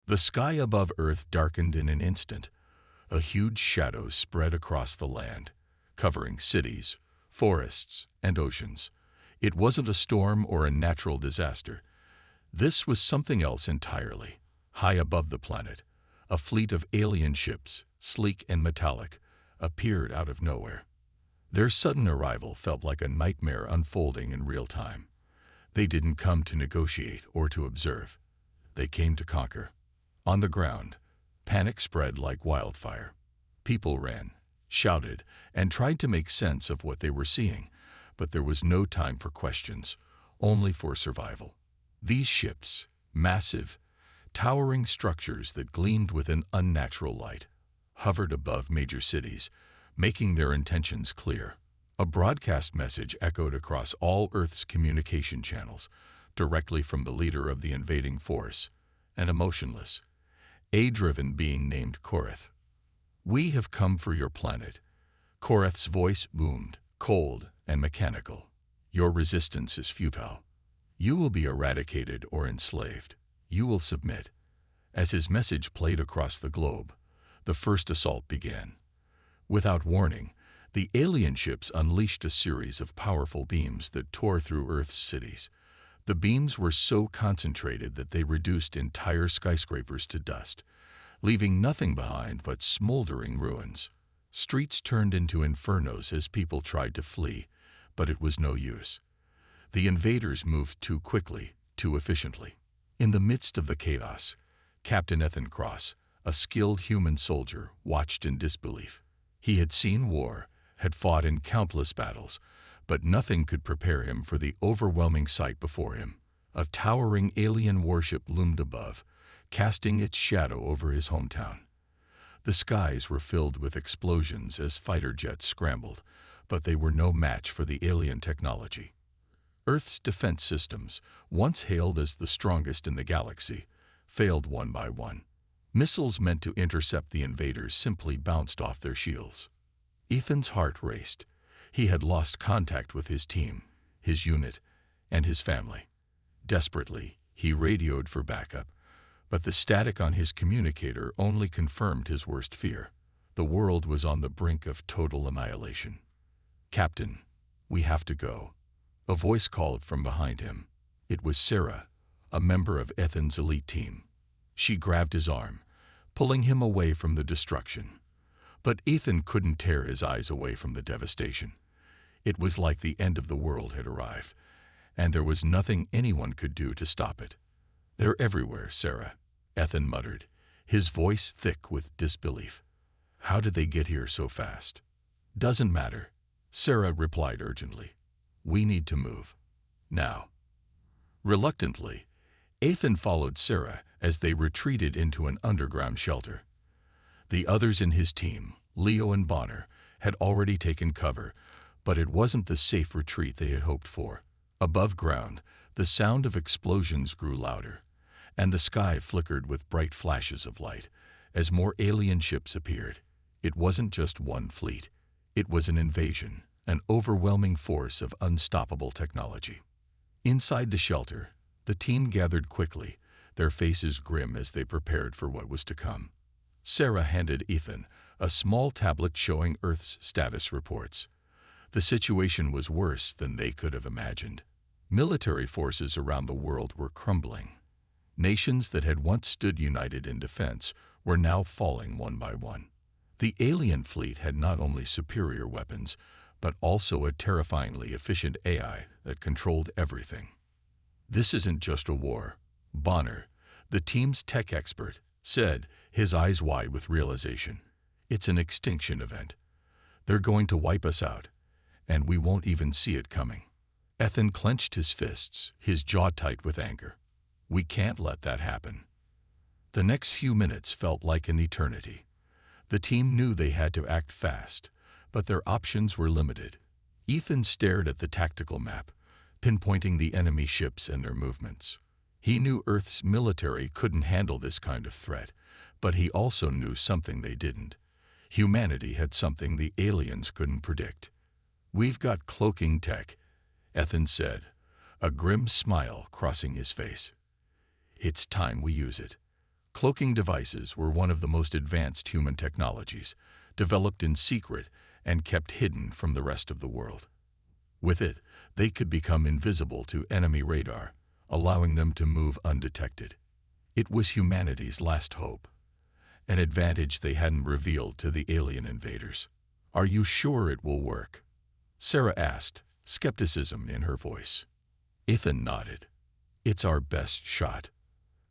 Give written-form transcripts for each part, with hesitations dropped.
The sky above Earth darkened in an instant. A huge shadow spread across the land, covering cities, forests, and oceans. It wasn't a storm or a natural disaster. This was something else entirely. High above the planet, a fleet of alien ships, sleek and metallic, appeared out of nowhere. Their sudden arrival felt like a nightmare unfolding in real time. They didn't come to negotiate or to observe. They came to conquer. On the ground, panic spread like wildfire. People ran, shouted, and tried to make sense of what they were seeing, but there was no time for questions, only for survival. These ships, massive, towering structures that gleamed with an unnatural light, hovered above major cities, making their intentions clear. A broadcast message echoed across all Earth's communication channels, directly from the leader of the invading force, an emotionless, A-driven being named Korath. "We have come for your planet." Korath's voice boomed, cold and mechanical. "Your resistance is futile. You will be eradicated or enslaved. You will submit." As his message played across the globe, the first assault began. Without warning, the alien ships unleashed a series of powerful beams that tore through Earth's cities. The beams were so concentrated that they reduced entire skyscrapers to dust, leaving nothing behind but smoldering ruins. Streets turned into infernos as people tried to flee, but it was no use. The invaders moved too quickly, too efficiently. In the midst of the chaos, Captain Ethan Cross, a skilled human soldier, watched in disbelief. He had seen war, had fought in countless battles, but nothing could prepare him for the overwhelming sight before him. A towering alien warship loomed above, casting its shadow over his hometown. The skies were filled with explosions as fighter jets scrambled, but they were no match for the alien technology. Earth's defense systems, once hailed as the strongest in the galaxy, failed one by one. Missiles meant to intercept the invaders simply bounced off their shields. Ethan's heart raced. He had lost contact with his team, his unit, and his family. Desperately, he radioed for backup, but the static on his communicator only confirmed his worst fear. The world was on the brink of total annihilation. "Captain, we have to go." A voice called from behind him. It was Sarah, a member of Ethan's elite team. She grabbed his arm, pulling him away from the destruction. But Ethan couldn't tear his eyes away from the devastation. It was like the end of the world had arrived, and there was nothing anyone could do to stop it. "They're everywhere, Sarah," Ethan muttered, his voice thick with disbelief. "How did they get here so fast?" "Doesn't matter," Sarah replied urgently. "We need to move. Now." Reluctantly, Ethan followed Sarah as they retreated into an underground shelter. The others in his team, Leo and Bonner, had already taken cover, but it wasn't the safe retreat they had hoped for. Above ground, the sound of explosions grew louder, and the sky flickered with bright flashes of light as more alien ships appeared. It wasn't just one fleet. It was an invasion, an overwhelming force of unstoppable technology. Inside the shelter, the team gathered quickly, their faces grim as they prepared for what was to come. Sarah handed Ethan a small tablet showing Earth's status reports. The situation was worse than they could have imagined. Military forces around the world were crumbling. Nations that had once stood united in defense were now falling one by one. The alien fleet had not only superior weapons, but also a terrifyingly efficient AI that controlled everything. "This isn't just a war," Bonner, the team's tech expert, said, his eyes wide with realization. "It's an extinction event. They're going to wipe us out, and we won't even see it coming." Ethan clenched his fists, his jaw tight with anger. "We can't let that happen." The next few minutes felt like an eternity. The team knew they had to act fast, but their options were limited. Ethan stared at the tactical map, pinpointing the enemy ships and their movements. He knew Earth's military couldn't handle this kind of threat, but he also knew something they didn't. Humanity had something the aliens couldn't predict. "We've got cloaking tech," Ethan said, a grim smile crossing his face. "It's time we use it." Cloaking devices were one of the most advanced human technologies, developed in secret and kept hidden from the rest of the world. With it, they could become invisible to enemy radar, allowing them to move undetected. It was humanity's last hope, an advantage they hadn't revealed to the alien invaders. "Are you sure it will work?" Sarah asked, skepticism in her voice. Ethan nodded. "It's our best shot."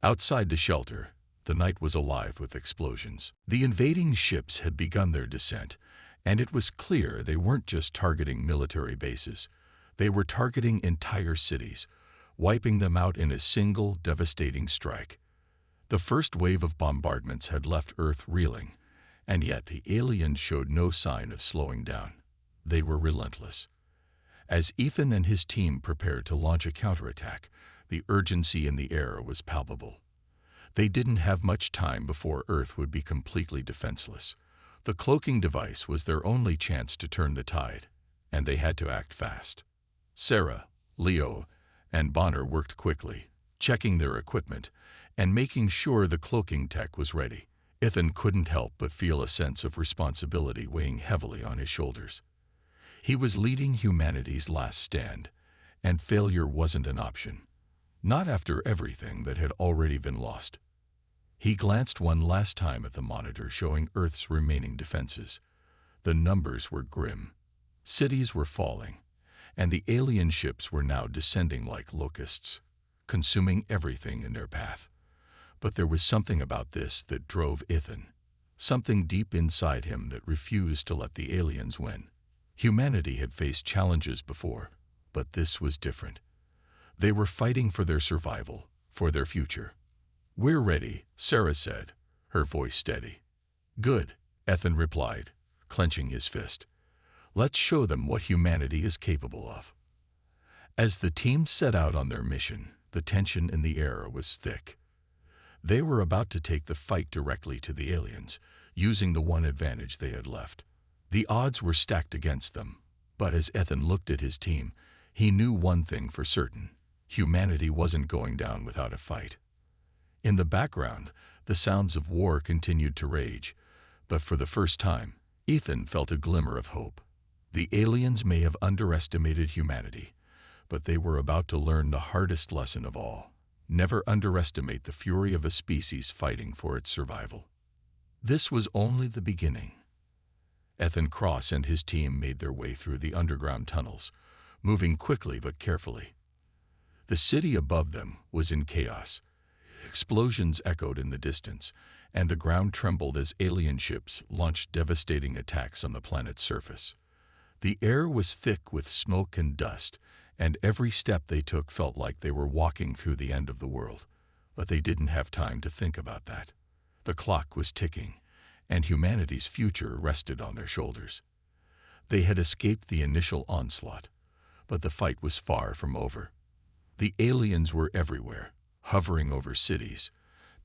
Outside the shelter, the night was alive with explosions. The invading ships had begun their descent, and it was clear they weren't just targeting military bases. They were targeting entire cities, wiping them out in a single devastating strike. The first wave of bombardments had left Earth reeling, and yet the aliens showed no sign of slowing down. They were relentless. As Ethan and his team prepared to launch a counterattack, the urgency in the air was palpable. They didn't have much time before Earth would be completely defenseless. The cloaking device was their only chance to turn the tide, and they had to act fast. Sarah, Leo, and Bonner worked quickly, checking their equipment and making sure the cloaking tech was ready. Ethan couldn't help but feel a sense of responsibility weighing heavily on his shoulders. He was leading humanity's last stand, and failure wasn't an option. Not after everything that had already been lost. He glanced one last time at the monitor showing Earth's remaining defenses. The numbers were grim. Cities were falling, and the alien ships were now descending like locusts, consuming everything in their path. But there was something about this that drove Ethan, something deep inside him that refused to let the aliens win. Humanity had faced challenges before, but this was different. They were fighting for their survival, for their future. "We're ready," Sarah said, her voice steady. "Good," Ethan replied, clenching his fist. "Let's show them what humanity is capable of." As the team set out on their mission, the tension in the air was thick. They were about to take the fight directly to the aliens, using the one advantage they had left. The odds were stacked against them, but as Ethan looked at his team, he knew one thing for certain: humanity wasn't going down without a fight. In the background, the sounds of war continued to rage, but for the first time, Ethan felt a glimmer of hope. The aliens may have underestimated humanity, but they were about to learn the hardest lesson of all: never underestimate the fury of a species fighting for its survival. This was only the beginning. Ethan Cross and his team made their way through the underground tunnels, moving quickly but carefully. The city above them was in chaos. Explosions echoed in the distance, and the ground trembled as alien ships launched devastating attacks on the planet's surface. The air was thick with smoke and dust, and every step they took felt like they were walking through the end of the world. But they didn't have time to think about that. The clock was ticking, and humanity's future rested on their shoulders. They had escaped the initial onslaught, but the fight was far from over. The aliens were everywhere, hovering over cities,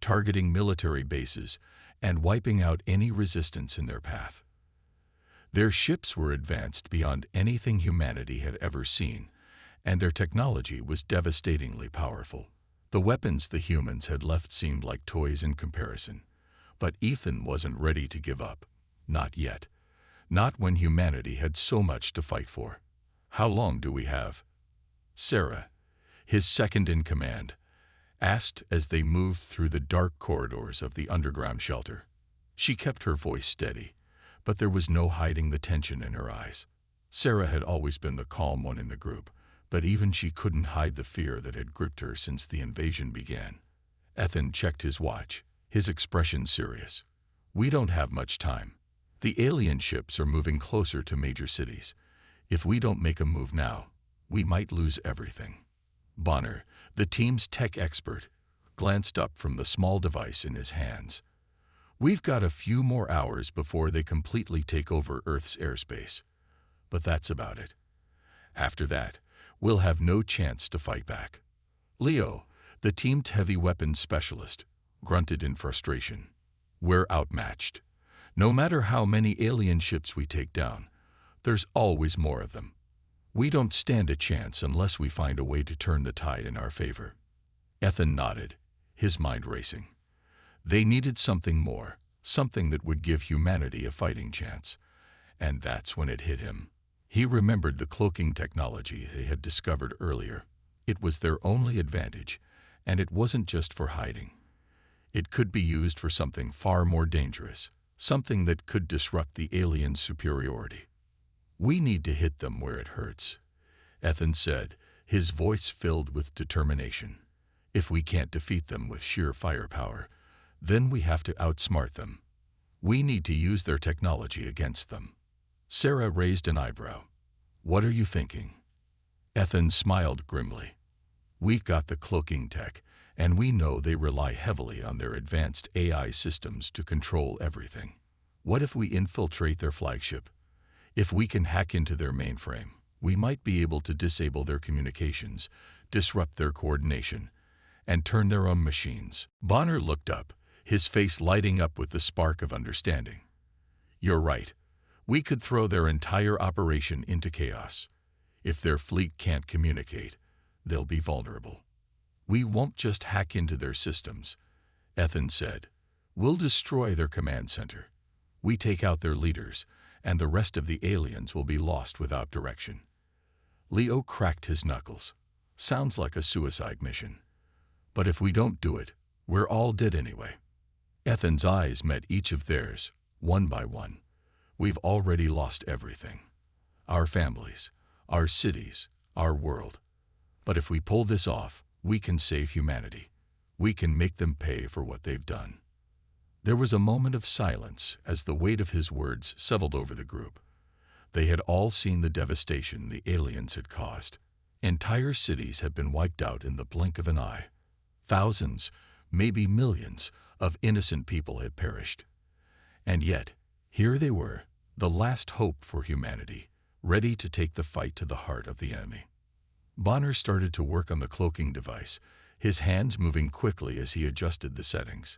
targeting military bases, and wiping out any resistance in their path. Their ships were advanced beyond anything humanity had ever seen, and their technology was devastatingly powerful. The weapons the humans had left seemed like toys in comparison, but Ethan wasn't ready to give up. Not yet. Not when humanity had so much to fight for. "How long do we have?" Sarah, his second in command, asked as they moved through the dark corridors of the underground shelter. She kept her voice steady, but there was no hiding the tension in her eyes. Sarah had always been the calm one in the group, but even she couldn't hide the fear that had gripped her since the invasion began. Ethan checked his watch, his expression serious. "We don't have much time. The alien ships are moving closer to major cities. If we don't make a move now, we might lose everything." Bonner, the team's tech expert, glanced up from the small device in his hands. "We've got a few more hours before they completely take over Earth's airspace. But that's about it. After that, we'll have no chance to fight back." Leo, the team's heavy weapons specialist, grunted in frustration. "We're outmatched. No matter how many alien ships we take down, there's always more of them. We don't stand a chance unless we find a way to turn the tide in our favor." Ethan nodded, his mind racing. They needed something more, something that would give humanity a fighting chance. And that's when it hit him. He remembered the cloaking technology they had discovered earlier. It was their only advantage, and it wasn't just for hiding. It could be used for something far more dangerous, something that could disrupt the aliens' superiority. "We need to hit them where it hurts," Ethan said, his voice filled with determination. "If we can't defeat them with sheer firepower, then we have to outsmart them. We need to use their technology against them." Sarah raised an eyebrow. "What are you thinking?" Ethan smiled grimly. "We've got the cloaking tech, and we know they rely heavily on their advanced AI systems to control everything. What if we infiltrate their flagship? If we can hack into their mainframe, we might be able to disable their communications, disrupt their coordination, and turn their own machines." Bonner looked up, his face lighting up with the spark of understanding. "You're right. We could throw their entire operation into chaos. If their fleet can't communicate, they'll be vulnerable." "We won't just hack into their systems," Ethan said. "We'll destroy their command center. We take out their leaders, and the rest of the aliens will be lost without direction." Leo cracked his knuckles. "Sounds like a suicide mission. But if we don't do it, we're all dead anyway." Ethan's eyes met each of theirs, one by one. "We've already lost everything. Our families, our cities, our world. But if we pull this off, we can save humanity. We can make them pay for what they've done." There was a moment of silence as the weight of his words settled over the group. They had all seen the devastation the aliens had caused. Entire cities had been wiped out in the blink of an eye. Thousands, maybe millions, of innocent people had perished. And yet, here they were, the last hope for humanity, ready to take the fight to the heart of the enemy. Bonner started to work on the cloaking device, his hands moving quickly as he adjusted the settings.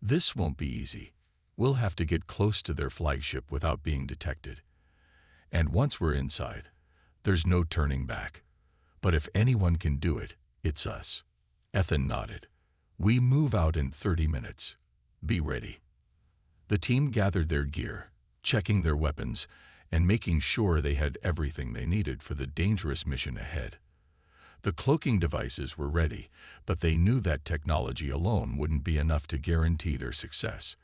"This won't be easy. We'll have to get close to their flagship without being detected. And once we're inside, there's no turning back. But if anyone can do it, it's us." Ethan nodded. "We move out in 30 minutes. Be ready." The team gathered their gear, checking their weapons, and making sure they had everything they needed for the dangerous mission ahead. The cloaking devices were ready, but they knew that technology alone wouldn't be enough to guarantee their success.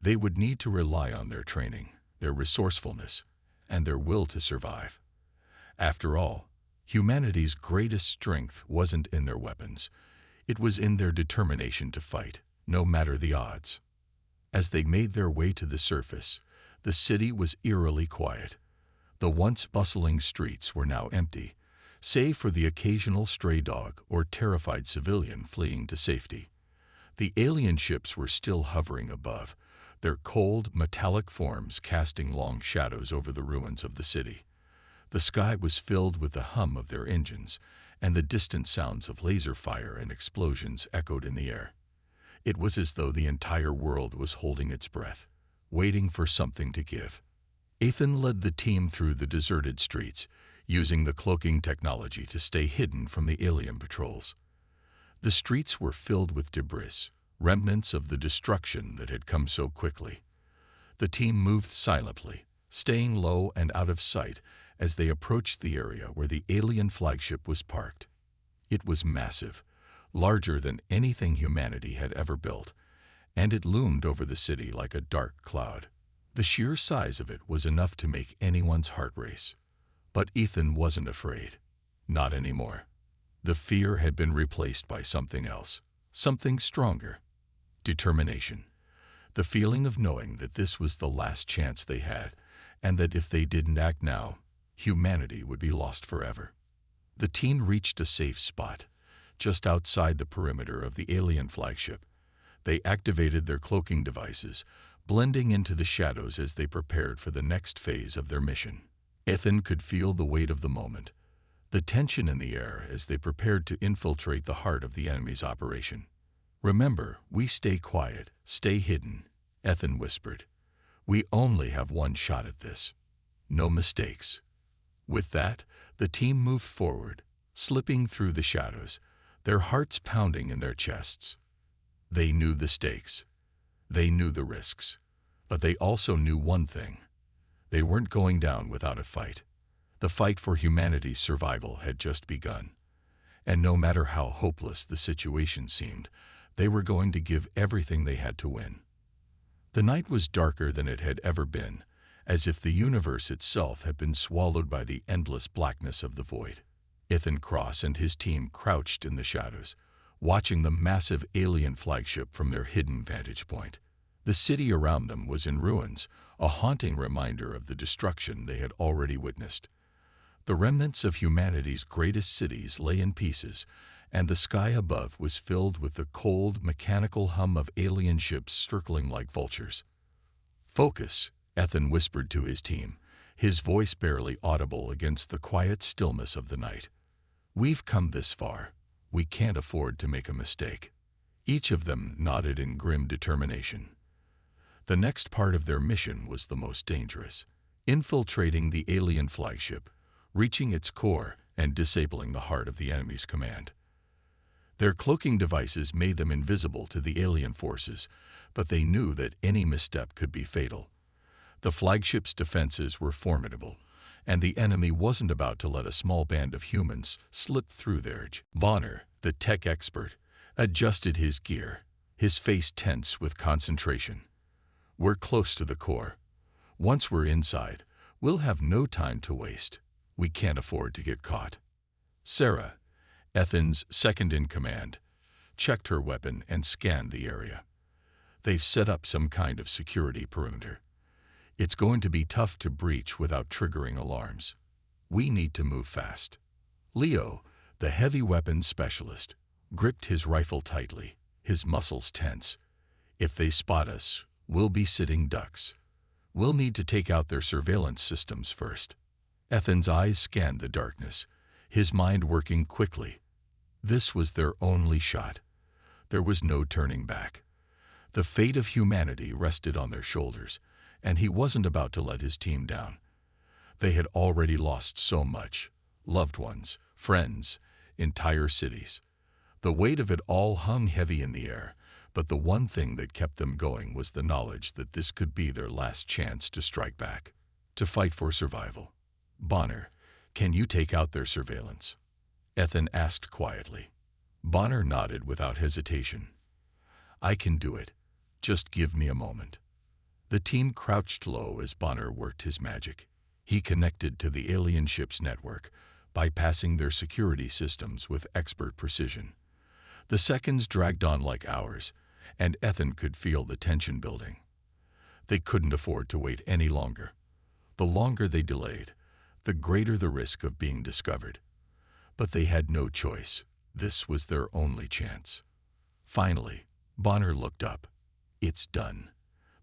They would need to rely on their training, their resourcefulness, and their will to survive. After all, humanity's greatest strength wasn't in their weapons. It was in their determination to fight, no matter the odds. As they made their way to the surface, the city was eerily quiet. The once bustling streets were now empty, save for the occasional stray dog or terrified civilian fleeing to safety. The alien ships were still hovering above, their cold, metallic forms casting long shadows over the ruins of the city. The sky was filled with the hum of their engines, and the distant sounds of laser fire and explosions echoed in the air. It was as though the entire world was holding its breath, waiting for something to give. Ethan led the team through the deserted streets, using the cloaking technology to stay hidden from the alien patrols. The streets were filled with debris, remnants of the destruction that had come so quickly. The team moved silently, staying low and out of sight as they approached the area where the alien flagship was parked. It was massive, larger than anything humanity had ever built, and it loomed over the city like a dark cloud. The sheer size of it was enough to make anyone's heart race. But Ethan wasn't afraid. Not anymore. The fear had been replaced by something else, something stronger. Determination. The feeling of knowing that this was the last chance they had, and that if they didn't act now, humanity would be lost forever. The team reached a safe spot, just outside the perimeter of the alien flagship. They activated their cloaking devices, blending into the shadows as they prepared for the next phase of their mission. Ethan could feel the weight of the moment, the tension in the air as they prepared to infiltrate the heart of the enemy's operation. "Remember, we stay quiet, stay hidden," Ethan whispered. "We only have one shot at this. No mistakes." With that, the team moved forward, slipping through the shadows, their hearts pounding in their chests. They knew the stakes. They knew the risks, but they also knew one thing. They weren't going down without a fight. The fight for humanity's survival had just begun. And no matter how hopeless the situation seemed, they were going to give everything they had to win. The night was darker than it had ever been, as if the universe itself had been swallowed by the endless blackness of the void. Ethan Cross and his team crouched in the shadows, watching the massive alien flagship from their hidden vantage point. The city around them was in ruins, a haunting reminder of the destruction they had already witnessed. The remnants of humanity's greatest cities lay in pieces, and the sky above was filled with the cold, mechanical hum of alien ships circling like vultures. "Focus," Ethan whispered to his team, his voice barely audible against the quiet stillness of the night. "We've come this far. We can't afford to make a mistake." Each of them nodded in grim determination. The next part of their mission was the most dangerous: infiltrating the alien flagship, reaching its core, and disabling the heart of the enemy's command. Their cloaking devices made them invisible to the alien forces, but they knew that any misstep could be fatal. The flagship's defenses were formidable, and the enemy wasn't about to let a small band of humans slip through their edge. Bonner, the tech expert, adjusted his gear, his face tense with concentration. "We're close to the core. Once we're inside, we'll have no time to waste. We can't afford to get caught." Sarah, Ethan's second-in-command, checked her weapon and scanned the area. "They've set up some kind of security perimeter. It's going to be tough to breach without triggering alarms. We need to move fast." Leo, the heavy weapons specialist, gripped his rifle tightly, his muscles tense. "If they spot us, we'll be sitting ducks. We'll need to take out their surveillance systems first." Ethan's eyes scanned the darkness, his mind working quickly. This was their only shot. There was no turning back. The fate of humanity rested on their shoulders, and he wasn't about to let his team down. They had already lost so much: loved ones, friends, entire cities. The weight of it all hung heavy in the air, but the one thing that kept them going was the knowledge that this could be their last chance to strike back, to fight for survival. "Bonner, can you take out their surveillance?" Ethan asked quietly. Bonner nodded without hesitation. "I can do it. Just give me a moment." The team crouched low as Bonner worked his magic. He connected to the alien ship's network, bypassing their security systems with expert precision. The seconds dragged on like hours, and Ethan could feel the tension building. They couldn't afford to wait any longer. The longer they delayed, the greater the risk of being discovered. But they had no choice. This was their only chance. Finally, Bonner looked up. "It's done.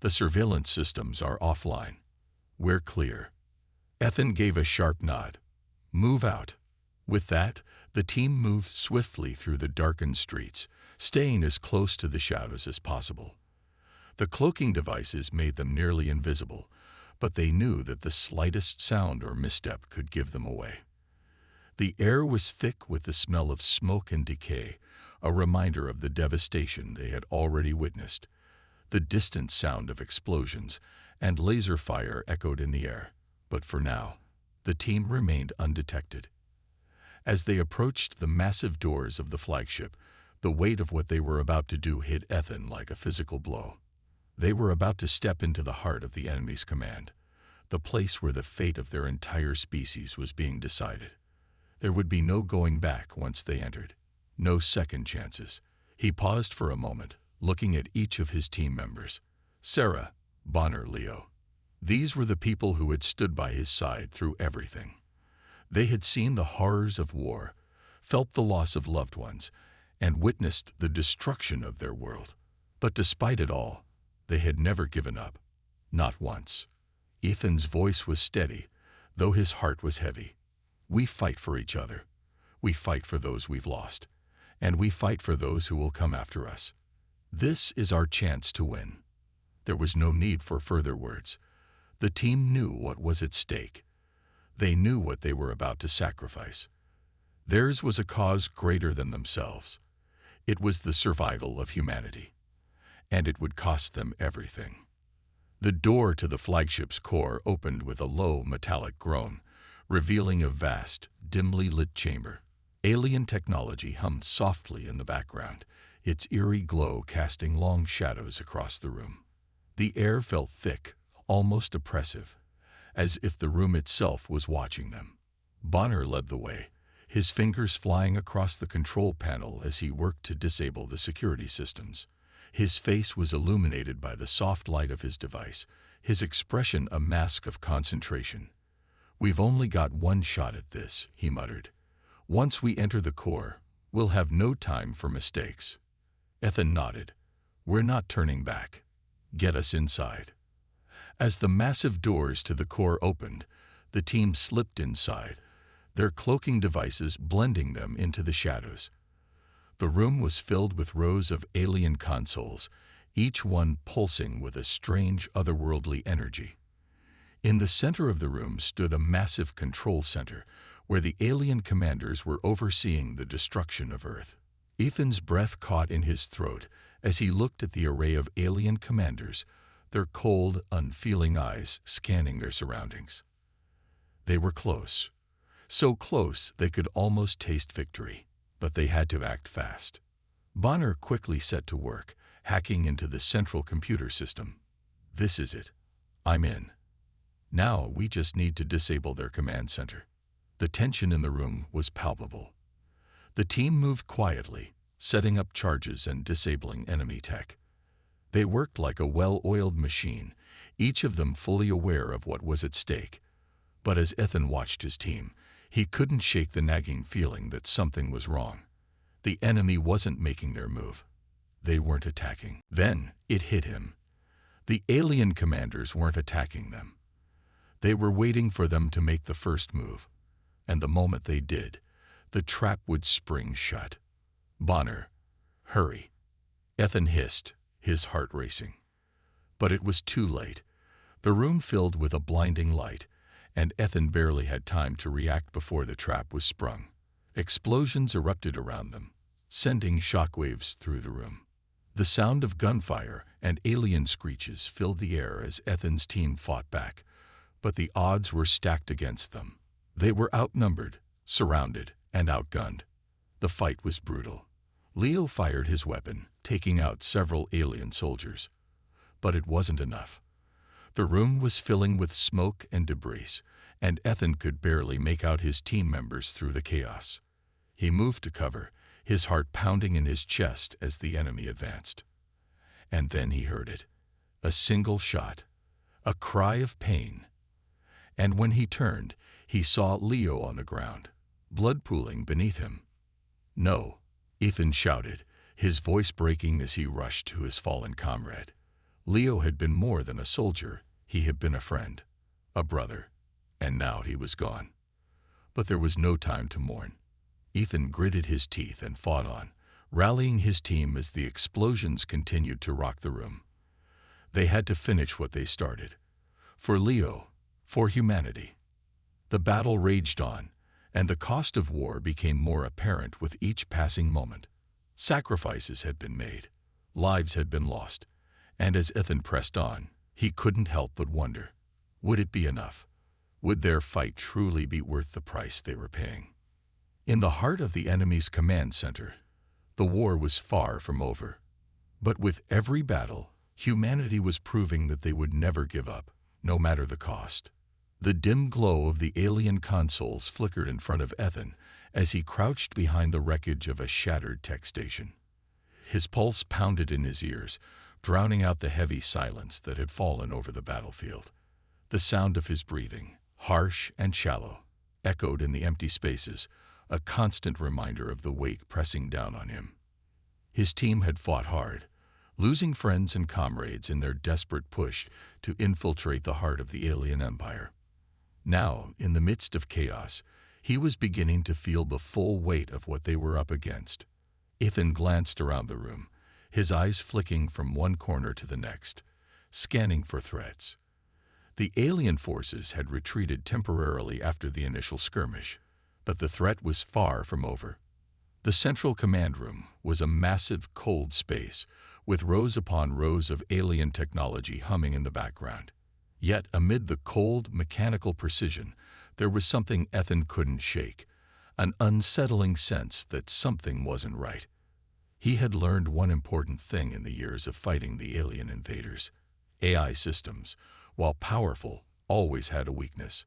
The surveillance systems are offline. We're clear." Ethan gave a sharp nod. "Move out." With that, the team moved swiftly through the darkened streets, staying as close to the shadows as possible. The cloaking devices made them nearly invisible, but they knew that the slightest sound or misstep could give them away. The air was thick with the smell of smoke and decay, a reminder of the devastation they had already witnessed. The distant sound of explosions and laser fire echoed in the air, but for now, the team remained undetected. As they approached the massive doors of the flagship, the weight of what they were about to do hit Ethan like a physical blow. They were about to step into the heart of the enemy's command, the place where the fate of their entire species was being decided. There would be no going back once they entered, no second chances. He paused for a moment, looking at each of his team members. Sarah, Bonner, Leo. These were the people who had stood by his side through everything. They had seen the horrors of war, felt the loss of loved ones, and witnessed the destruction of their world. But despite it all, they had never given up. Not once. Ethan's voice was steady, though his heart was heavy. "We fight for each other. We fight for those we've lost. And we fight for those who will come after us. This is our chance to win." There was no need for further words. The team knew what was at stake. They knew what they were about to sacrifice. Theirs was a cause greater than themselves. It was the survival of humanity. and it would cost them everything. The door to the flagship's core opened with a low metallic groan, revealing a vast, dimly lit chamber. Alien technology hummed softly in the background, its eerie glow casting long shadows across the room. The air felt thick, almost oppressive, as if the room itself was watching them. Bonner led the way, his fingers flying across the control panel as he worked to disable the security systems. His face was illuminated by the soft light of his device, his expression a mask of concentration. "We've only got one shot at this," he muttered. "Once we enter the core, we'll have no time for mistakes." Ethan nodded. "We're not turning back. Get us inside." As the massive doors to the core opened, the team slipped inside, their cloaking devices blending them into the shadows. The room was filled with rows of alien consoles, each one pulsing with a strange, otherworldly energy. In the center of the room stood a massive control center, where the alien commanders were overseeing the destruction of Earth. Ethan's breath caught in his throat as he looked at the array of alien commanders, their cold, unfeeling eyes scanning their surroundings. They were close, so close they could almost taste victory, but they had to act fast. Bonner quickly set to work, hacking into the central computer system. "This is it. I'm in. Now we just need to disable their command center." The tension in the room was palpable. The team moved quietly, setting up charges and disabling enemy tech. They worked like a well-oiled machine, each of them fully aware of what was at stake. But as Ethan watched his team, he couldn't shake the nagging feeling that something was wrong. The enemy wasn't making their move. They weren't attacking. Then it hit him. The alien commanders weren't attacking them. They were waiting for them to make the first move. And the moment they did, the trap would spring shut. "Bonner, hurry," Ethan hissed, his heart racing. But it was too late. The room filled with a blinding light, and Ethan barely had time to react before the trap was sprung. Explosions erupted around them, sending shockwaves through the room. The sound of gunfire and alien screeches filled the air as Ethan's team fought back, but the odds were stacked against them. They were outnumbered, surrounded, and outgunned. The fight was brutal. Leo fired his weapon, taking out several alien soldiers. But it wasn't enough. The room was filling with smoke and debris, and Ethan could barely make out his team members through the chaos. He moved to cover, his heart pounding in his chest as the enemy advanced. And then he heard it. A single shot. A cry of pain. And when he turned, he saw Leo on the ground, blood pooling beneath him. "No," Ethan shouted, his voice breaking as he rushed to his fallen comrade. Leo had been more than a soldier. He had been a friend, a brother, and now he was gone. But there was no time to mourn. Ethan gritted his teeth and fought on, rallying his team as the explosions continued to rock the room. They had to finish what they started. For Leo, for humanity. The battle raged on, and the cost of war became more apparent with each passing moment. Sacrifices had been made, lives had been lost, and as Ethan pressed on, he couldn't help but wonder, would it be enough? Would their fight truly be worth the price they were paying? In the heart of the enemy's command center, the war was far from over. But with every battle, humanity was proving that they would never give up, no matter the cost. The dim glow of the alien consoles flickered in front of Ethan as he crouched behind the wreckage of a shattered tech station. His pulse pounded in his ears, drowning out the heavy silence that had fallen over the battlefield. The sound of his breathing, harsh and shallow, echoed in the empty spaces, a constant reminder of the weight pressing down on him. His team had fought hard, losing friends and comrades in their desperate push to infiltrate the heart of the alien empire. Now, in the midst of chaos, he was beginning to feel the full weight of what they were up against. Ethan glanced around the room, his eyes flicking from one corner to the next, scanning for threats. The alien forces had retreated temporarily after the initial skirmish, but the threat was far from over. The central command room was a massive, cold space with rows upon rows of alien technology humming in the background. Yet, amid the cold, mechanical precision, there was something Ethan couldn't shake, an unsettling sense that something wasn't right. He had learned one important thing in the years of fighting the alien invaders. AI systems, while powerful, always had a weakness.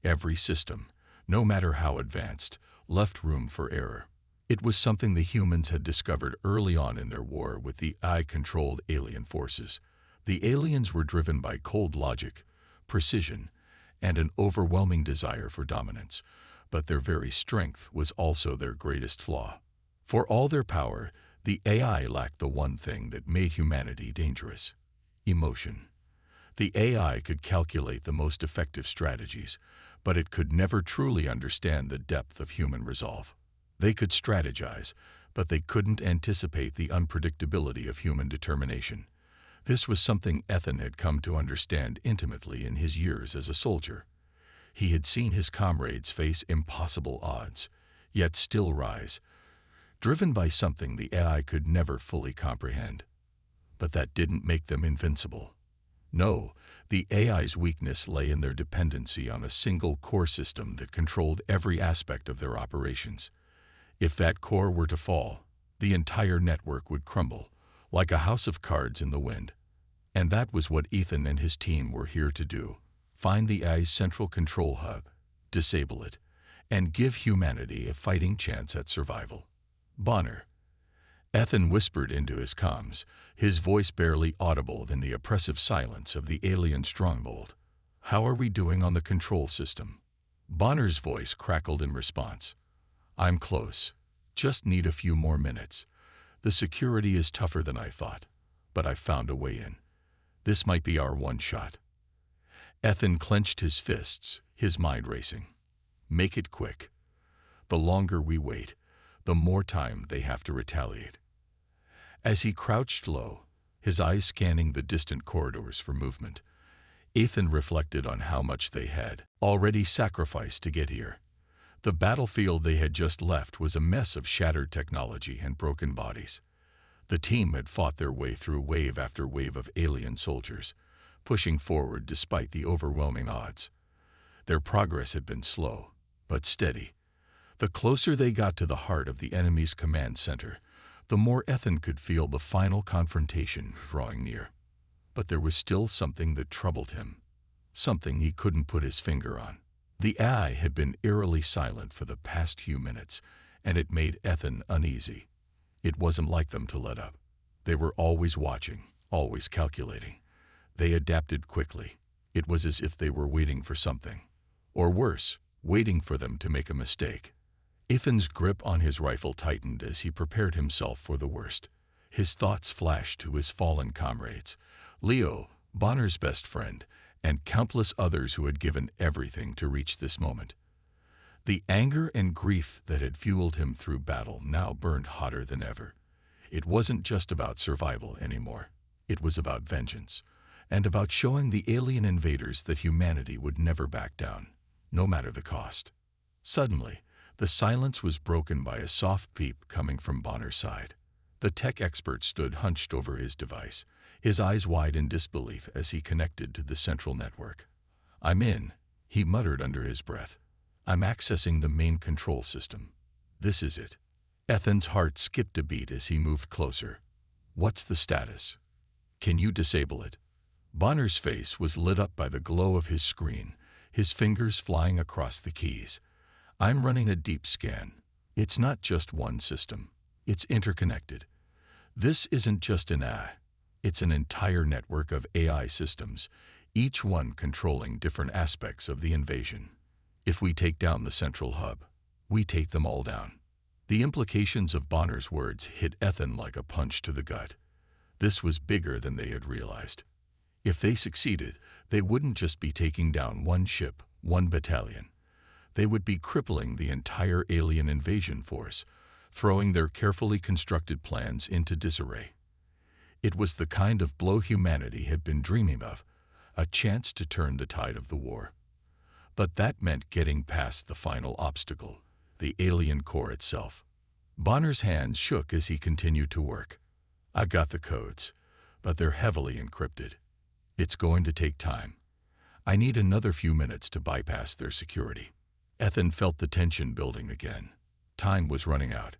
Every system, no matter how advanced, left room for error. It was something the humans had discovered early on in their war with the AI-controlled alien forces. The aliens were driven by cold logic, precision, and an overwhelming desire for dominance, but their very strength was also their greatest flaw. For all their power, the AI lacked the one thing that made humanity dangerous: emotion. The AI could calculate the most effective strategies, but it could never truly understand the depth of human resolve. They could strategize, but they couldn't anticipate the unpredictability of human determination. This was something Ethan had come to understand intimately in his years as a soldier. He had seen his comrades face impossible odds, yet still rise, driven by something the AI could never fully comprehend. But that didn't make them invincible. No, the AI's weakness lay in their dependency on a single core system that controlled every aspect of their operations. If that core were to fall, the entire network would crumble, like a house of cards in the wind. And that was what Ethan and his team were here to do: find the AI's central control hub, disable it, and give humanity a fighting chance at survival. Bonner. Ethan whispered into his comms, his voice barely audible in the oppressive silence of the alien stronghold. "How are we doing on the control system?" Bonner's voice crackled in response. "I'm close. Just need a few more minutes. The security is tougher than I thought, but I've found a way in. This might be our one shot." Ethan clenched his fists, his mind racing. Make it quick. The longer we wait, the more time they have to retaliate. As he crouched low, his eyes scanning the distant corridors for movement, Ethan reflected on how much they had already sacrificed to get here. The battlefield they had just left was a mess of shattered technology and broken bodies. The team had fought their way through wave after wave of alien soldiers, pushing forward despite the overwhelming odds. Their progress had been slow, but steady. The closer they got to the heart of the enemy's command center, the more Ethan could feel the final confrontation drawing near. But there was still something that troubled him, something he couldn't put his finger on. The AI had been eerily silent for the past few minutes, and it made Ethan uneasy. It wasn't like them to let up. They were always watching, always calculating. They adapted quickly. It was as if they were waiting for something. Or worse, waiting for them to make a mistake. Ethan's grip on his rifle tightened as he prepared himself for the worst. His thoughts flashed to his fallen comrades, Leo, Bonner's best friend, and countless others who had given everything to reach this moment. The anger and grief that had fueled him through battle now burned hotter than ever. It wasn't just about survival anymore. It was about vengeance, and about showing the alien invaders that humanity would never back down, no matter the cost. Suddenly, the silence was broken by a soft peep coming from Bonner's side. The tech expert stood hunched over his device, his eyes wide in disbelief as he connected to the central network. "I'm in," he muttered under his breath. "I'm accessing the main control system. This is it." Ethan's heart skipped a beat as he moved closer. "What's the status? Can you disable it?" Bonner's face was lit up by the glow of his screen, his fingers flying across the keys. "I'm running a deep scan. It's not just one system. It's interconnected. This isn't just an AI. It's an entire network of AI systems, each one controlling different aspects of the invasion. If we take down the central hub, we take them all down." The implications of Bonner's words hit Ethan like a punch to the gut. This was bigger than they had realized. If they succeeded, they wouldn't just be taking down one ship, one battalion. They would be crippling the entire alien invasion force, throwing their carefully constructed plans into disarray. It was the kind of blow humanity had been dreaming of, a chance to turn the tide of the war. But that meant getting past the final obstacle, the alien core itself. Bonner's hands shook as he continued to work. I've got the codes, but they're heavily encrypted. It's going to take time. I need another few minutes to bypass their security. Ethan felt the tension building again. Time was running out.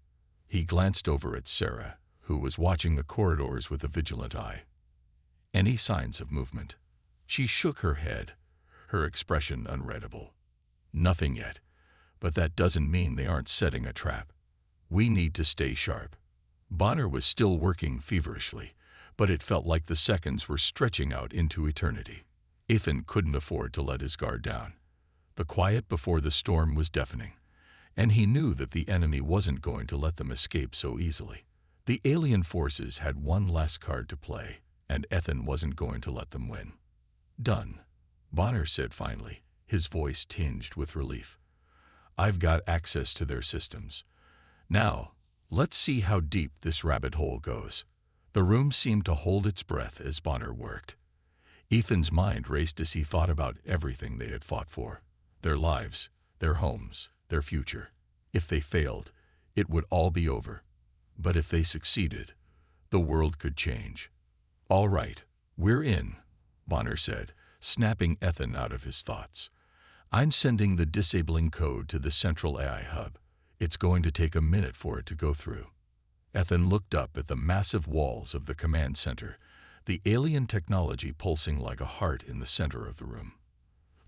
He glanced over at Sarah, who was watching the corridors with a vigilant eye. Any signs of movement? She shook her head, her expression unreadable. Nothing yet, but that doesn't mean they aren't setting a trap. We need to stay sharp. Bonner was still working feverishly, but it felt like the seconds were stretching out into eternity. Ethan couldn't afford to let his guard down. The quiet before the storm was deafening, and he knew that the enemy wasn't going to let them escape so easily. The alien forces had one last card to play, and Ethan wasn't going to let them win. Done, Bonner said finally, his voice tinged with relief. I've got access to their systems. Now, let's see how deep this rabbit hole goes. The room seemed to hold its breath as Bonner worked. Ethan's mind raced as he thought about everything they had fought for. Their lives, their homes, their future. If they failed, it would all be over. But if they succeeded, the world could change. All right, we're in, Bonner said, snapping Ethan out of his thoughts. I'm sending the disabling code to the central AI hub. It's going to take a minute for it to go through. Ethan looked up at the massive walls of the command center, the alien technology pulsing like a heart in the center of the room.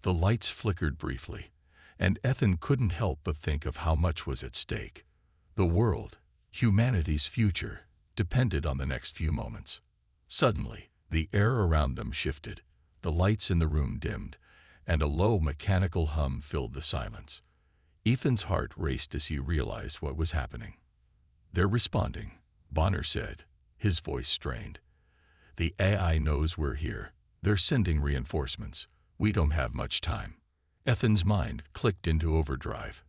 The lights flickered briefly, and Ethan couldn't help but think of how much was at stake. The world, humanity's future, depended on the next few moments. Suddenly, the air around them shifted, the lights in the room dimmed, and a low mechanical hum filled the silence. Ethan's heart raced as he realized what was happening. They're responding, Bonner said, his voice strained. The AI knows we're here. They're sending reinforcements. We don't have much time. Ethan's mind clicked into overdrive.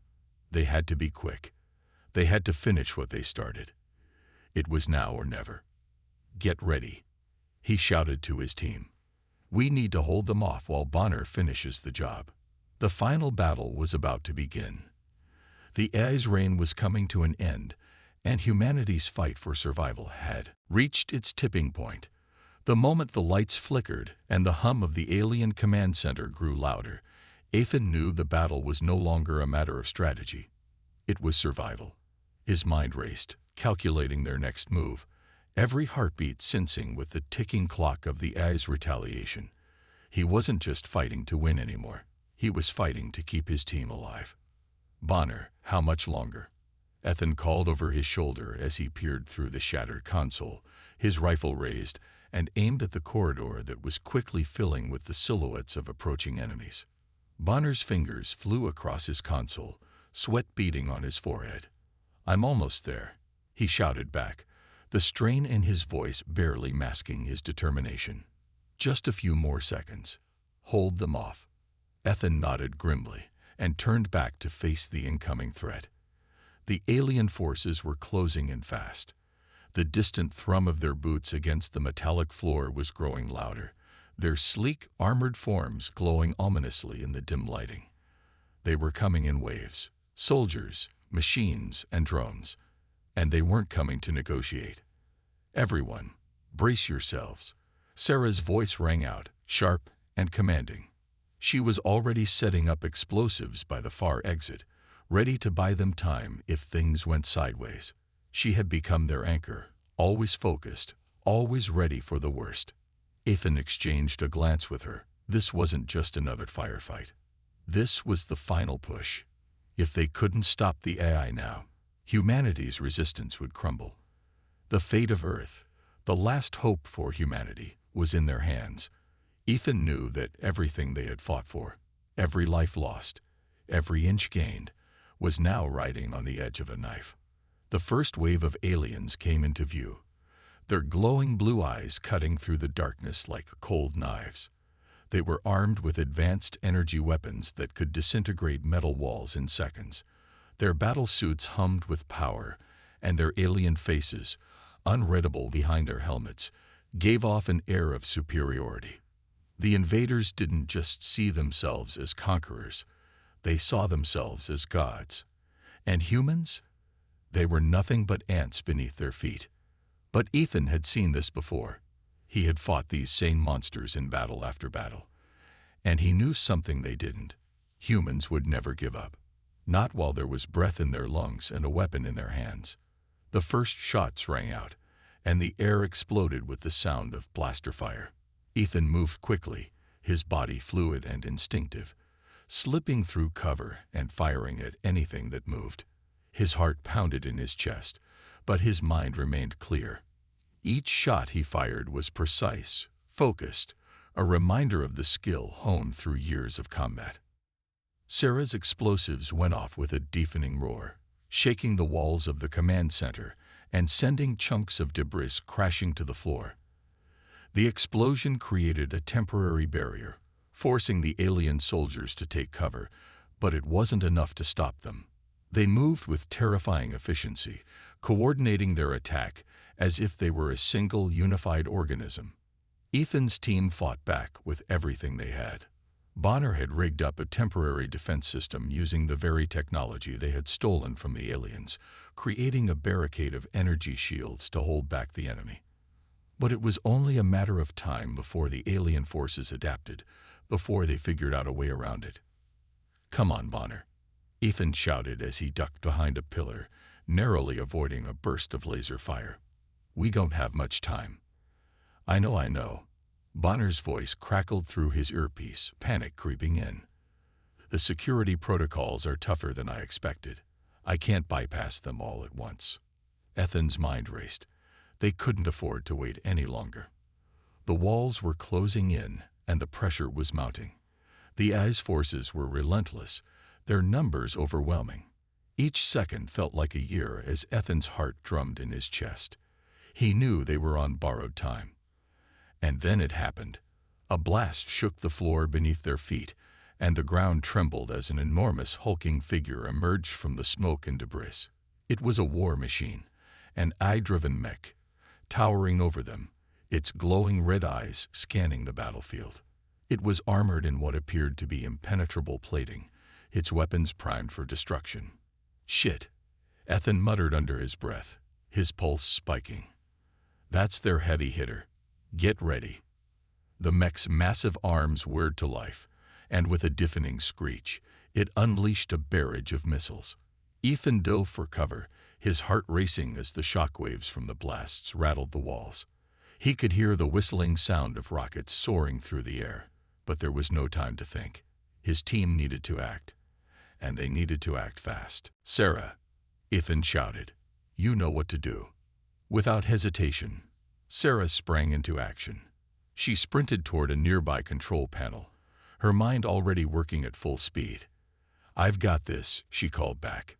They had to be quick. They had to finish what they started. It was now or never. Get ready, he shouted to his team. We need to hold them off while Bonner finishes the job. The final battle was about to begin. The AI's reign was coming to an end, and humanity's fight for survival had reached its tipping point. The moment the lights flickered and the hum of the alien command center grew louder, Ethan knew the battle was no longer a matter of strategy. It was survival. His mind raced, calculating their next move, every heartbeat sensing with the ticking clock of the AI's retaliation. He wasn't just fighting to win anymore. He was fighting to keep his team alive. Bonner, how much longer? Ethan called over his shoulder as he peered through the shattered console, his rifle raised, and aimed at the corridor that was quickly filling with the silhouettes of approaching enemies. Bonner's fingers flew across his console, sweat beading on his forehead. I'm almost there, he shouted back, the strain in his voice barely masking his determination. Just a few more seconds. Hold them off. Ethan nodded grimly and turned back to face the incoming threat. The alien forces were closing in fast. The distant thrum of their boots against the metallic floor was growing louder, their sleek, armored forms glowing ominously in the dim lighting. They were coming in waves, soldiers, machines, and drones, and they weren't coming to negotiate. Everyone, brace yourselves. Sarah's voice rang out, sharp and commanding. She was already setting up explosives by the far exit, ready to buy them time if things went sideways. She had become their anchor, always focused, always ready for the worst. Ethan exchanged a glance with her. This wasn't just another firefight. This was the final push. If they couldn't stop the AI now, humanity's resistance would crumble. The fate of Earth, the last hope for humanity, was in their hands. Ethan knew that everything they had fought for, every life lost, every inch gained, was now riding on the edge of a knife. The first wave of aliens came into view, their glowing blue eyes cutting through the darkness like cold knives. They were armed with advanced energy weapons that could disintegrate metal walls in seconds. Their battle suits hummed with power, and their alien faces, unreadable behind their helmets, gave off an air of superiority. The invaders didn't just see themselves as conquerors, they saw themselves as gods. And humans? They were nothing but ants beneath their feet. But Ethan had seen this before. He had fought these same monsters in battle after battle. And he knew something they didn't. Humans would never give up. Not while there was breath in their lungs and a weapon in their hands. The first shots rang out, and the air exploded with the sound of blaster fire. Ethan moved quickly, his body fluid and instinctive, slipping through cover and firing at anything that moved. His heart pounded in his chest, but his mind remained clear. Each shot he fired was precise, focused, a reminder of the skill honed through years of combat. Sarah's explosives went off with a deafening roar, shaking the walls of the command center and sending chunks of debris crashing to the floor. The explosion created a temporary barrier, forcing the alien soldiers to take cover, but it wasn't enough to stop them. They moved with terrifying efficiency, coordinating their attack as if they were a single unified organism. Ethan's team fought back with everything they had. Bonner had rigged up a temporary defense system using the very technology they had stolen from the aliens, creating a barricade of energy shields to hold back the enemy. But it was only a matter of time before the alien forces adapted, before they figured out a way around it. "Come on, Bonner," Ethan shouted as he ducked behind a pillar, narrowly avoiding a burst of laser fire. "We don't have much time." I know. Bonner's voice crackled through his earpiece, panic creeping in. "The security protocols are tougher than I expected. I can't bypass them all at once." Ethan's mind raced. They couldn't afford to wait any longer. The walls were closing in, and the pressure was mounting. The A's forces were relentless, their numbers overwhelming. Each second felt like a year as Ethan's heart drummed in his chest. He knew they were on borrowed time. And then it happened. A blast shook the floor beneath their feet, and the ground trembled as an enormous hulking figure emerged from the smoke and debris. It was a war machine, an eye-driven mech, towering over them, its glowing red eyes scanning the battlefield. It was armored in what appeared to be impenetrable plating, its weapons primed for destruction. "Shit," Ethan muttered under his breath, his pulse spiking. "That's their heavy hitter. Get ready." The mech's massive arms whirred to life, and with a deafening screech, it unleashed a barrage of missiles. Ethan dove for cover, his heart racing as the shockwaves from the blasts rattled the walls. He could hear the whistling sound of rockets soaring through the air, but there was no time to think. His team needed to act, and they needed to act fast. "Sarah," Ethan shouted, "you know what to do." Without hesitation, Sarah sprang into action. She sprinted toward a nearby control panel, her mind already working at full speed. "I've got this," she called back.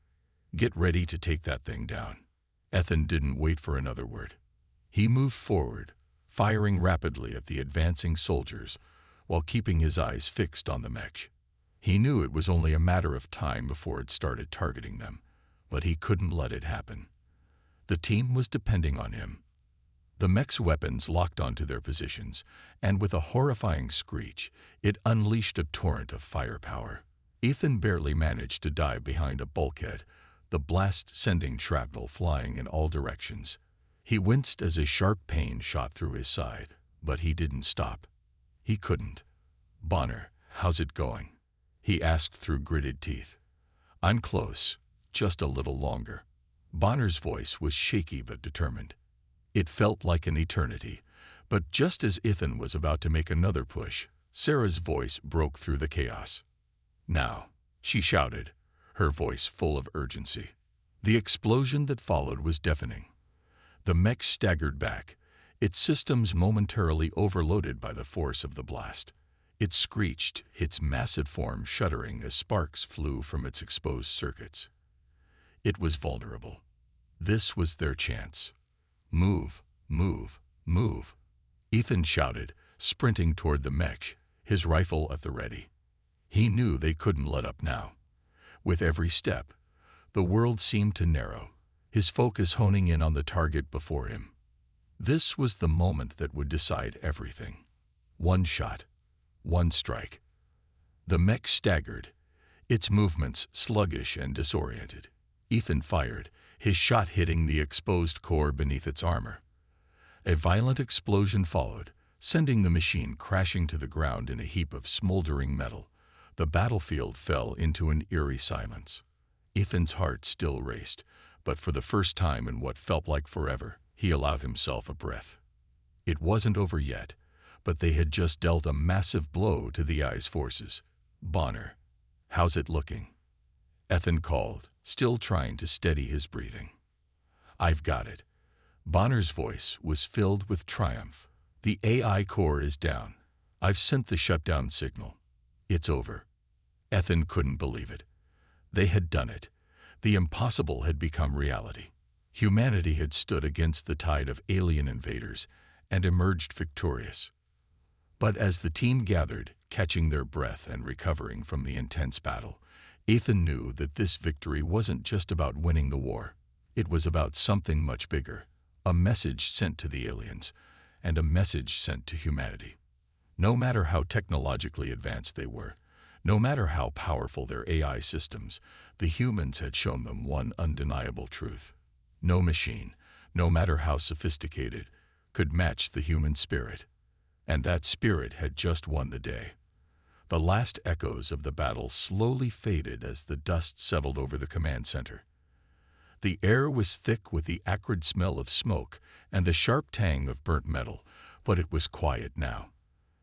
"Get ready to take that thing down." Ethan didn't wait for another word. He moved forward, firing rapidly at the advancing soldiers while keeping his eyes fixed on the mech. He knew it was only a matter of time before it started targeting them, but he couldn't let it happen. The team was depending on him. The mech's weapons locked onto their positions, and with a horrifying screech, it unleashed a torrent of firepower. Ethan barely managed to dive behind a bulkhead, the blast sending shrapnel flying in all directions. He winced as a sharp pain shot through his side, but he didn't stop. He couldn't. "Bonner, how's it going?" he asked through gritted teeth. "I'm close, just a little longer." Bonner's voice was shaky but determined. It felt like an eternity, but just as Ethan was about to make another push, Sarah's voice broke through the chaos. "Now," she shouted, her voice full of urgency. The explosion that followed was deafening. The mech staggered back, its systems momentarily overloaded by the force of the blast. It screeched, its massive form shuddering as sparks flew from its exposed circuits. It was vulnerable. This was their chance. "Move, move, move," Ethan shouted, sprinting toward the mech, his rifle at the ready. He knew they couldn't let up now. With every step, the world seemed to narrow, his focus honing in on the target before him. This was the moment that would decide everything. One shot, one strike. The mech staggered, its movements sluggish and disoriented. Ethan fired, his shot hitting the exposed core beneath its armor. A violent explosion followed, sending the machine crashing to the ground in a heap of smoldering metal. The battlefield fell into an eerie silence. Ethan's heart still raced, but for the first time in what felt like forever, he allowed himself a breath. It wasn't over yet, but they had just dealt a massive blow to the AI's forces. "Bonner, how's it looking?" Ethan called, still trying to steady his breathing. "I've got it." Bonner's voice was filled with triumph. "The AI core is down. I've sent the shutdown signal. It's over." Ethan couldn't believe it. They had done it. The impossible had become reality. Humanity had stood against the tide of alien invaders and emerged victorious. But as the team gathered, catching their breath and recovering from the intense battle, Ethan knew that this victory wasn't just about winning the war. It was about something much bigger, a message sent to the aliens, and a message sent to humanity. No matter how technologically advanced they were, no matter how powerful their AI systems, the humans had shown them one undeniable truth. No machine, no matter how sophisticated, could match the human spirit. And that spirit had just won the day. The last echoes of the battle slowly faded as the dust settled over the command center. The air was thick with the acrid smell of smoke and the sharp tang of burnt metal, but it was quiet now.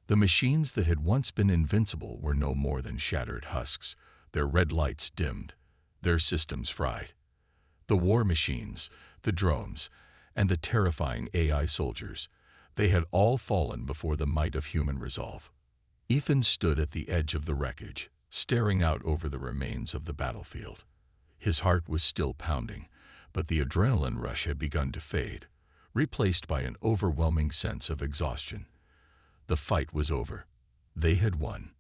The machines that had once been invincible were no more than shattered husks, their red lights dimmed, their systems fried. The war machines, the drones, and the terrifying AI soldiers, they had all fallen before the might of human resolve. Ethan stood at the edge of the wreckage, staring out over the remains of the battlefield. His heart was still pounding, but the adrenaline rush had begun to fade, replaced by an overwhelming sense of exhaustion. The fight was over. They had won.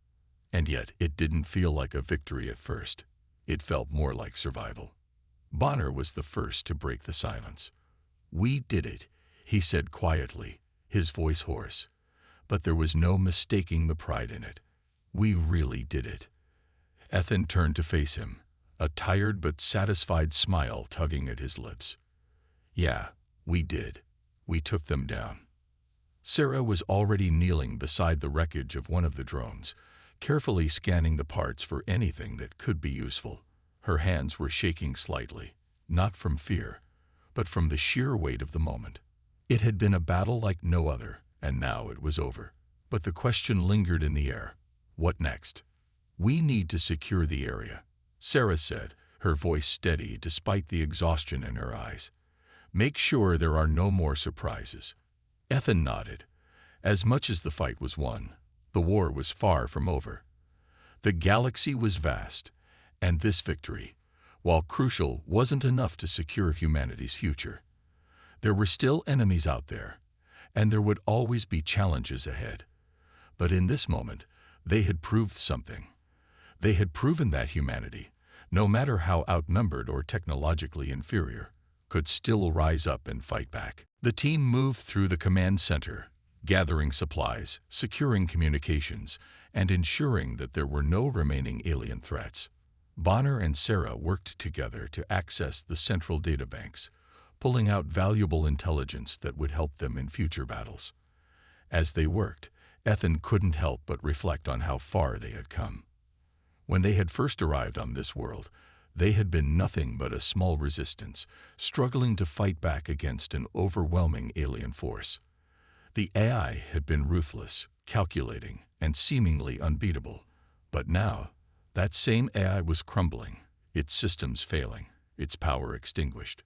And yet it didn't feel like a victory at first. It felt more like survival. Bonner was the first to break the silence. "We did it," he said quietly, his voice hoarse. But there was no mistaking the pride in it. "We really did it." Ethan turned to face him, a tired but satisfied smile tugging at his lips. "Yeah, we did. We took them down." Sarah was already kneeling beside the wreckage of one of the drones, carefully scanning the parts for anything that could be useful. Her hands were shaking slightly, not from fear, but from the sheer weight of the moment. It had been a battle like no other, and now it was over. But the question lingered in the air. What next? "We need to secure the area," Sarah said, her voice steady despite the exhaustion in her eyes. "Make sure there are no more surprises." Ethan nodded. As much as the fight was won, the war was far from over. The galaxy was vast, and this victory, while crucial, wasn't enough to secure humanity's future. There were still enemies out there, and there would always be challenges ahead. But in this moment, they had proved something. They had proven that humanity, no matter how outnumbered or technologically inferior, could still rise up and fight back. The team moved through the command center, gathering supplies, securing communications, and ensuring that there were no remaining alien threats. Bonner and Sarah worked together to access the central databanks, pulling out valuable intelligence that would help them in future battles. As they worked, Ethan couldn't help but reflect on how far they had come. When they had first arrived on this world, they had been nothing but a small resistance, struggling to fight back against an overwhelming alien force. The AI had been ruthless, calculating, and seemingly unbeatable. But now, that same AI was crumbling, its systems failing, its power extinguished.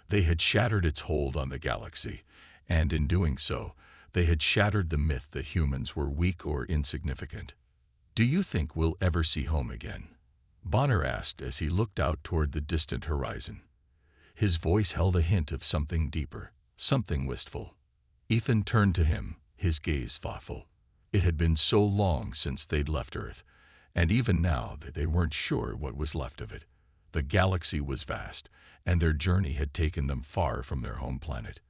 They had shattered its hold on the galaxy, and in doing so, they had shattered the myth that humans were weak or insignificant. "Do you think we'll ever see home again?" Bonner asked as he looked out toward the distant horizon. His voice held a hint of something deeper, something wistful. Ethan turned to him, his gaze thoughtful. It had been so long since they'd left Earth, and even now they weren't sure what was left of it. The galaxy was vast, and their journey had taken them far from their home planet.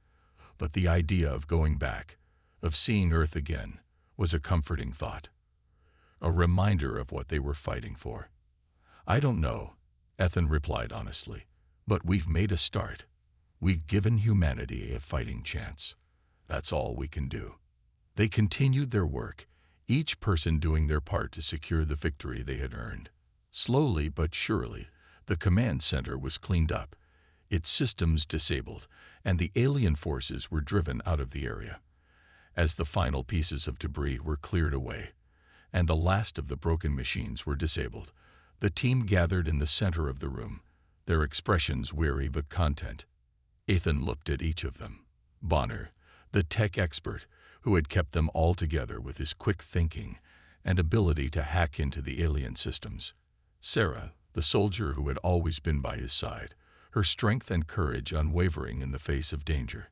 But the idea of going back, of seeing Earth again, was a comforting thought. A reminder of what they were fighting for. "I don't know," Ethan replied honestly, "but we've made a start. We've given humanity a fighting chance." That's all we can do." They continued their work, each person doing their part to secure the victory they had earned. Slowly but surely, the command center was cleaned up, its systems disabled, and the alien forces were driven out of the area. As the final pieces of debris were cleared away, and the last of the broken machines were disabled, the team gathered in the center of the room, their expressions weary but content. Ethan looked at each of them. Bonner, the tech expert, who had kept them all together with his quick thinking and ability to hack into the alien systems. Sarah, the soldier who had always been by his side, her strength and courage unwavering in the face of danger.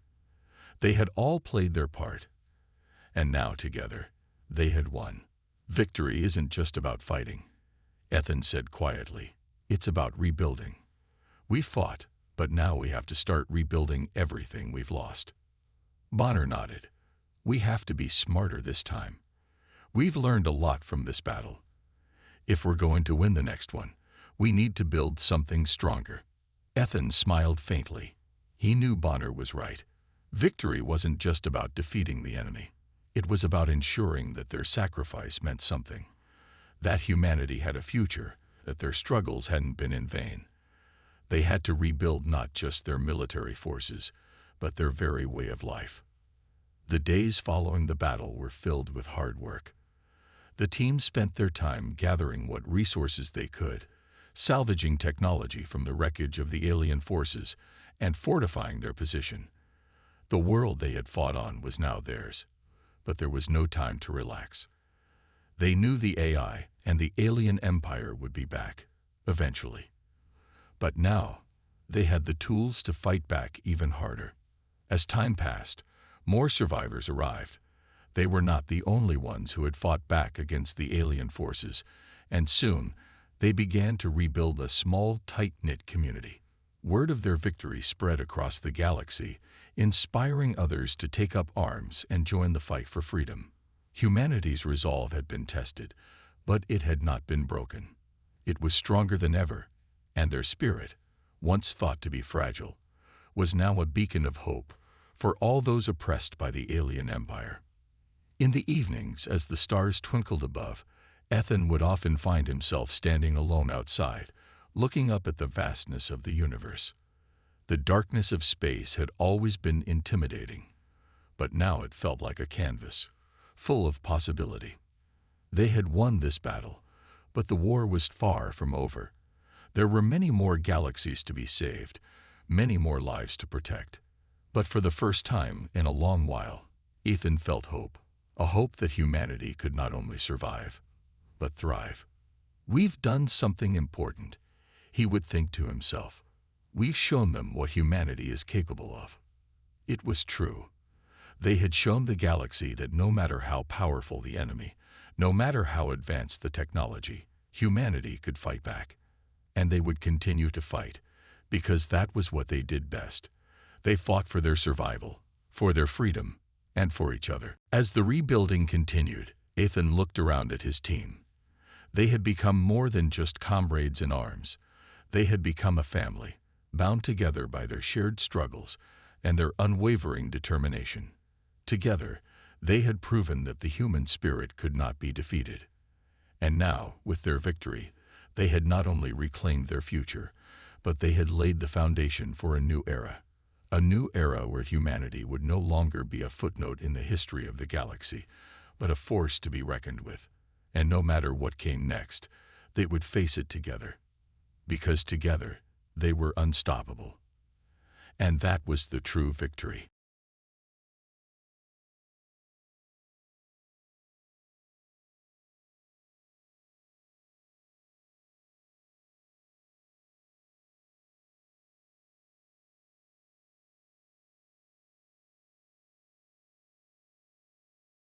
They had all played their part, and now together, they had won. "Victory isn't just about fighting," Ethan said quietly. "It's about rebuilding. We fought, but now we have to start rebuilding everything we've lost." Bonner nodded. "We have to be smarter this time. We've learned a lot from this battle. If we're going to win the next one, we need to build something stronger." Ethan smiled faintly. He knew Bonner was right. Victory wasn't just about defeating the enemy. It was about ensuring that their sacrifice meant something, that humanity had a future, that their struggles hadn't been in vain. They had to rebuild not just their military forces, but their very way of life. The days following the battle were filled with hard work. The team spent their time gathering what resources they could, salvaging technology from the wreckage of the alien forces, and fortifying their position. The world they had fought on was now theirs, but there was no time to relax. They knew the AI and the alien empire would be back, eventually. But now, they had the tools to fight back even harder. As time passed, more survivors arrived. They were not the only ones who had fought back against the alien forces, and soon, they began to rebuild a small, tight-knit community. Word of their victory spread across the galaxy, inspiring others to take up arms and join the fight for freedom. Humanity's resolve had been tested, but it had not been broken. It was stronger than ever, and their spirit, once thought to be fragile, was now a beacon of hope for all those oppressed by the alien empire. In the evenings, as the stars twinkled above, Ethan would often find himself standing alone outside, looking up at the vastness of the universe. The darkness of space had always been intimidating, but now it felt like a canvas, full of possibility. They had won this battle, but the war was far from over. There were many more galaxies to be saved, many more lives to protect. But for the first time in a long while, Ethan felt hope, a hope that humanity could not only survive, but thrive. "We've done something important," he would think to himself. "We've shown them what humanity is capable of." It was true. They had shown the galaxy that no matter how powerful the enemy, no matter how advanced the technology, humanity could fight back. And they would continue to fight, because that was what they did best. They fought for their survival, for their freedom, and for each other. As the rebuilding continued, Ethan looked around at his team. They had become more than just comrades in arms. They had become a family, bound together by their shared struggles and their unwavering determination. Together, they had proven that the human spirit could not be defeated. And now, with their victory, they had not only reclaimed their future, but they had laid the foundation for a new era where humanity would no longer be a footnote in the history of the galaxy, but a force to be reckoned with. And no matter what came next, they would face it together. Because together, they were unstoppable. And that was the true victory.